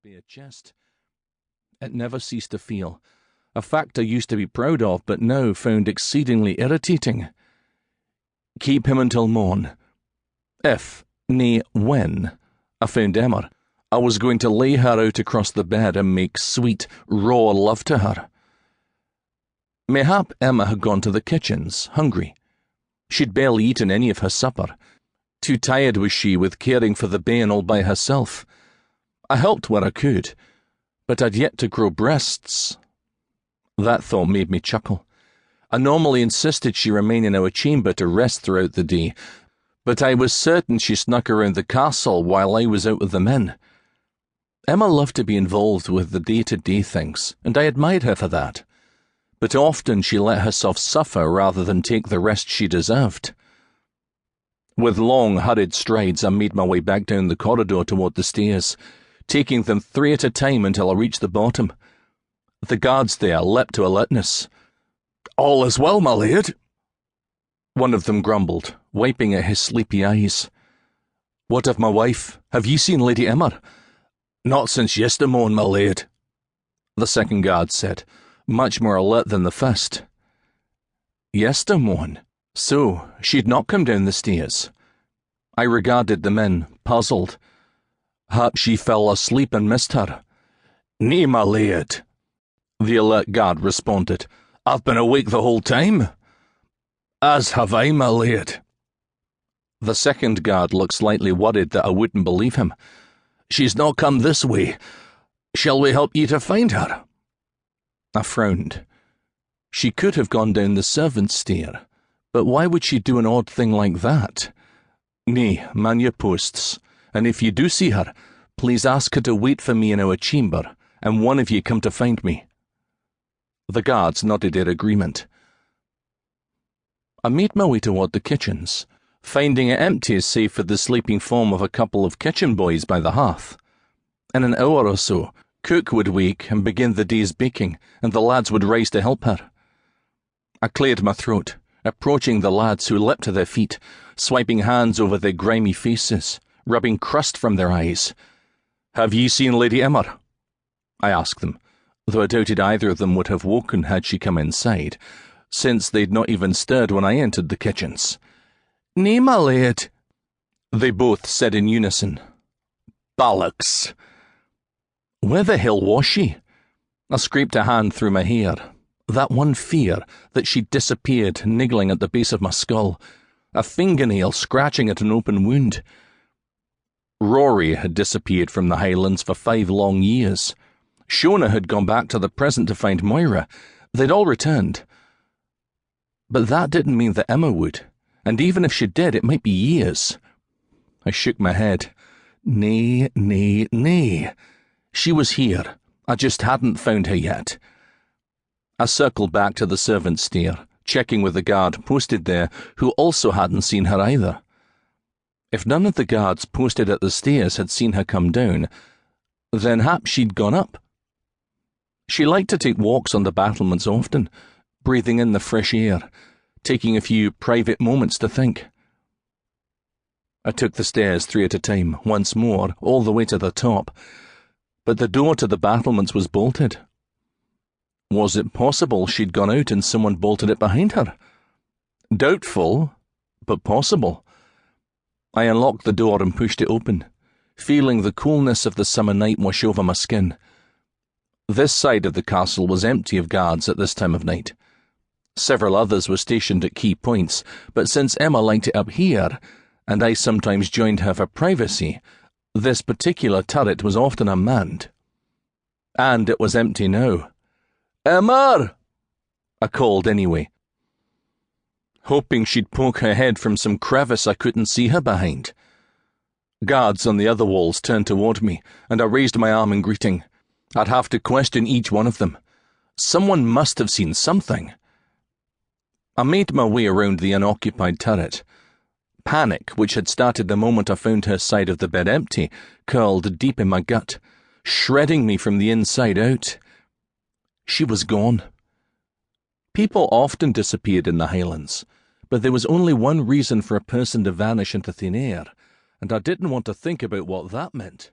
bare chest. It never ceased to feel, a fact I used to be proud of but now found exceedingly irritating. Keep him until morn. If, nay, when, I found Emma, I was going to lay her out across the bed and make sweet, raw love to her. Mayhap Emma had gone to the kitchens, hungry. She'd barely eaten any of her supper. Too tired was she with caring for the bairn all by herself. I helped where I could, but I'd yet to grow breasts. That thought made me chuckle. I normally insisted she remain in our chamber to rest throughout the day, but I was certain she snuck around the castle while I was out with the men. Emma loved to be involved with the day-to-day things, and I admired her for that. But often she let herself suffer rather than take the rest she deserved. With long, hurried strides, I made my way back down the corridor toward the stairs, taking them 3 at a time until I reached the bottom. The guards there leapt to alertness. "All is well, my laird," one of them grumbled, wiping at his sleepy eyes. "What of my wife? Have you seen Lady Emma?" "Not since yestermorn, my laird," the second guard said, much more alert than the first. Yestermorn? So, she'd not come down the stairs. I regarded the men, puzzled. Perhaps she fell asleep and missed her. "Nay, my laird," the alert guard responded. "I've been awake the whole time." "As have I, my laird." The second guard looked slightly worried that I wouldn't believe him. "She's not come this way. Shall we help you to find her?" I frowned. She could have gone down the servants' stair, but why would she do an odd thing like that? "Nay, man your posts, and if you do see her, please ask her to wait for me in our chamber, and one of you come to find me." The guards nodded their agreement. I made my way toward the kitchens, finding it empty save for the sleeping form of a couple of kitchen boys by the hearth. In an hour or so, Cook would wake and begin the day's baking, and the lads would rise to help her. I cleared my throat, approaching the lads who leapt to their feet, swiping hands over their grimy faces, rubbing crust from their eyes. "Have ye seen Lady Emma?" I asked them, though I doubted either of them would have woken had she come inside, since they'd not even stirred when I entered the kitchens. "Nay, my laird," they both said in unison. "Bollocks!" Where the hell was she? I scraped a hand through my hair. That one fear that she'd disappeared niggling at the base of my skull, a fingernail scratching at an open wound. Rory had disappeared from the Highlands for 5 long years. Shona had gone back to the present to find Moira. They'd all returned. But that didn't mean that Emma would, and even if she did, it might be years. I shook my head. Nay, nay, nay. She was here. I just hadn't found her yet. I circled back to the servants' stair, checking with the guard posted there, who also hadn't seen her either. If none of the guards posted at the stairs had seen her come down, then perhaps she'd gone up. She liked to take walks on the battlements often, breathing in the fresh air, taking a few private moments to think. I took the stairs 3 at a time, once more, all the way to the top, but the door to the battlements was bolted. Was it possible she'd gone out and someone bolted it behind her? Doubtful, but possible. I unlocked the door and pushed it open, feeling the coolness of the summer night wash over my skin. This side of the castle was empty of guards at this time of night. Several others were stationed at key points, but since Emma liked it up here, and I sometimes joined her for privacy, this particular turret was often unmanned. And it was empty now. "Emma!" I called anyway, hoping she'd poke her head from some crevice I couldn't see her behind. Guards on the other walls turned toward me, and I raised my arm in greeting. I'd have to question each one of them. Someone must have seen something. I made my way around the unoccupied turret. Panic, which had started the moment I found her side of the bed empty, curled deep in my gut, shredding me from the inside out. She was gone. People often disappeared in the Highlands, but there was only one reason for a person to vanish into thin air, and I didn't want to think about what that meant.